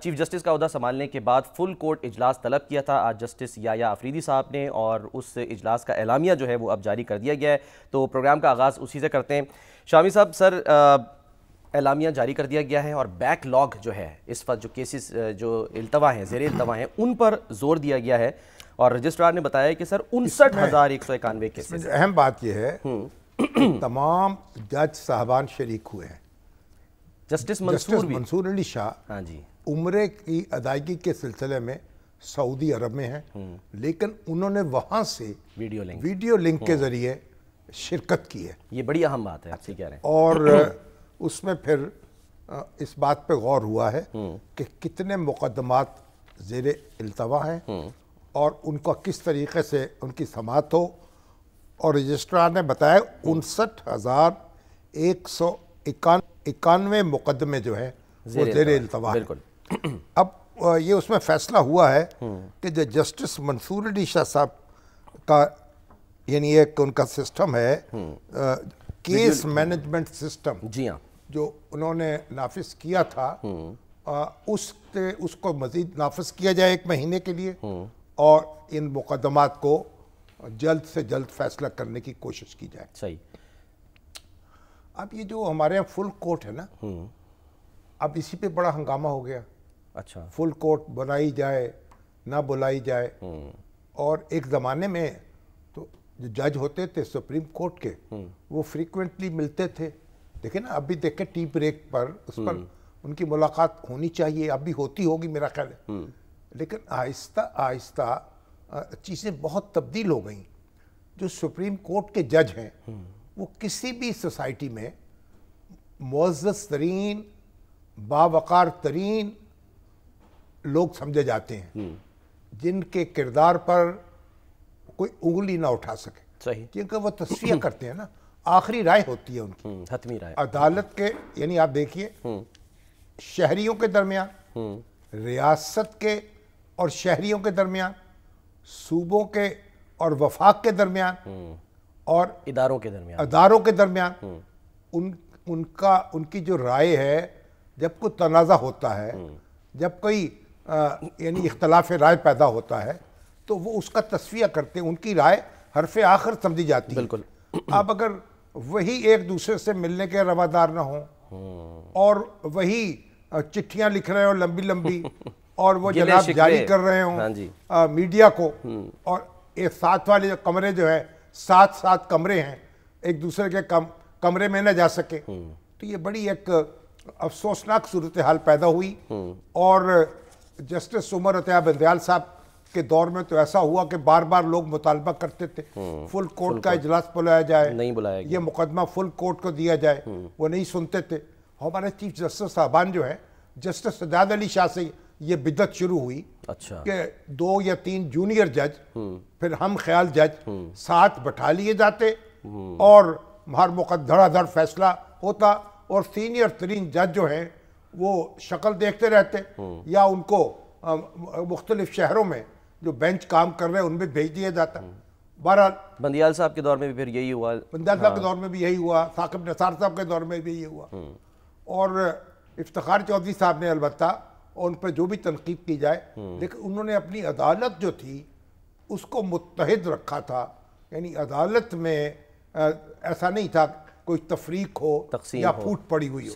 Chief justice کا عہدہ سنبھالنے کے بعد فل کورٹ اجلاس طلب کیا تھا آج جسٹس یحییٰ افریدی صاحب نے، اور اس اجلاس کا اعلامیہ جو ہے وہ اب جاری کر دیا گیا ہے۔ تو پروگرام کا آغاز اسی سے کرتے ہیں۔ شامی صاحب، سر اعلامیہ جاری کر دیا گیا ہے اور بیک لاگ جو ہے اس وقت جو کیسز جو التوا ہیں، زیر التوا ہیں، ان پر زور دیا گیا ہے، اور رجسٹرار نے بتایا کہ سر 59,191 کیسز۔ اہم بات یہ ہے تمام جج صاحبان شریک ہوئے ہیں۔ جسٹس منصور علی شاہ ہاں جی عمرے کی ادائیگی کے سلسلے میں سعودی عرب میں ہیں، لیکن انہوں نے وہاں سے ویڈیو لنک کے ذریعے شرکت کی ہے۔ یہ بڑی اہم بات ہے، آپ سے کہہ رہے ہیں۔ اور اس میں پھر اس بات پہ غور ہوا ہے کہ کتنے مقدمات زیر التوا ہیں اور ان کا کس طریقے سے ان کی سماعت ہو، اور رجسٹرار نے بتایا 59,191 مقدمے جو ہیں وہ زیر التوا ہیں۔ اب یہ اس میں فیصلہ ہوا ہے کہ جو جسٹس منصور علی شاہ صاحب کا یعنی ایک ان کا سسٹم ہے کیس مینجمنٹ سسٹم، جی ہاں، جو انہوں نے نافذ کیا تھا، اس کو مزید نافذ کیا جائے 1 مہینے کے لیے، اور ان مقدمات کو جلد سے جلد فیصلہ کرنے کی کوشش کی جائے۔ صحیح۔ اب یہ جو ہمارے یہاں فل کورٹ ہے نا، اب اسی پہ بڑا ہنگامہ ہو گیا۔ اچھا، فل کورٹ بلائی جائے نہ بلائی جائے، اور ایک زمانے میں تو جو جج ہوتے تھے سپریم کورٹ کے وہ فریکوینٹلی ملتے تھے، دیکھیں نا اب بھی دیکھیں ٹی بریک پر اس پر ان کی ملاقات ہونی چاہیے، اب بھی ہوتی ہوگی میرا خیال ہے، لیکن آہستہ آہستہ چیزیں بہت تبدیل ہو گئیں۔ جو سپریم کورٹ کے جج ہیں وہ کسی بھی سوسائٹی میں معزز ترین باوقار ترین لوگ سمجھے جاتے ہیں، جن کے کردار پر کوئی انگلی نہ اٹھا سکے، صحیح، کیونکہ وہ تصفیہ کرتے ہیں نا، آخری رائے ہوتی ہے ان کی، حتمی رائے۔ عدالت کے یعنی آپ دیکھیے شہریوں کے درمیان، ریاست کے اور شہریوں کے درمیان، صوبوں کے اور وفاق کے درمیان، اور اداروں کے درمیان، ان کی جو رائے ہے، جب کوئی تنازع ہوتا ہے، جب کوئی یعنی اختلاف رائے پیدا ہوتا ہے تو وہ اس کا تصفیہ کرتے ہیں، ان کی رائے حرف آخر سمجھی جاتی ہے۔ بالکل۔ اب اگر وہی ایک دوسرے سے ملنے کے روادار نہ ہوں اور وہی چٹھیاں لکھ رہے ہوں لمبی لمبی، اور وہ جناب جاری کر رہے ہوں میڈیا کو، اور یہ ساتھ والے جو کمرے جو ہے 7 کمرے ہیں، ایک دوسرے کے کمرے میں نہ جا سکے، تو یہ بڑی ایک افسوسناک صورتحال پیدا ہوئی۔ اور جسٹس عمر عطیہ بندیال صاحب کے دور میں تو ایسا ہوا کہ بار بار لوگ مطالبہ کرتے تھے فل کورٹ کا اجلاس بلایا جائے، نہیں بلایا گیا، یہ مقدمہ فل کورٹ کو دیا جائے، وہ نہیں سنتے تھے۔ ہمارے چیف جسٹس صاحبان جو ہیں، جسٹس سجاد علی شاہ سے یہ بدعت شروع ہوئی کہ 2 یا 3 جونیئر جج، پھر ہم خیال جج ساتھ بٹھا لیے جاتے اور ہر دھڑا دھڑ فیصلہ ہوتا، اور سینئر ترین جج جو ہیں وہ شکل دیکھتے رہتے، یا ان کو مختلف شہروں میں جو بینچ کام کر رہے ہیں ان میں بھیج دیا جاتا۔ بہرحال بندیال صاحب کے دور میں بھی پھر یہی ہوا، بندیال صاحب کے دور میں بھی یہی ہوا، ثاقب نثار صاحب کے دور میں بھی یہی ہوا، اور افتخار چودھری صاحب نے البتہ ان پر جو بھی تنقید کی جائے، لیکن انہوں نے اپنی عدالت جو تھی اس کو متحد رکھا تھا، یعنی عدالت میں ایسا نہیں تھا کوئی تفریق ہو یا پھوٹ پڑی ہوئی ہو۔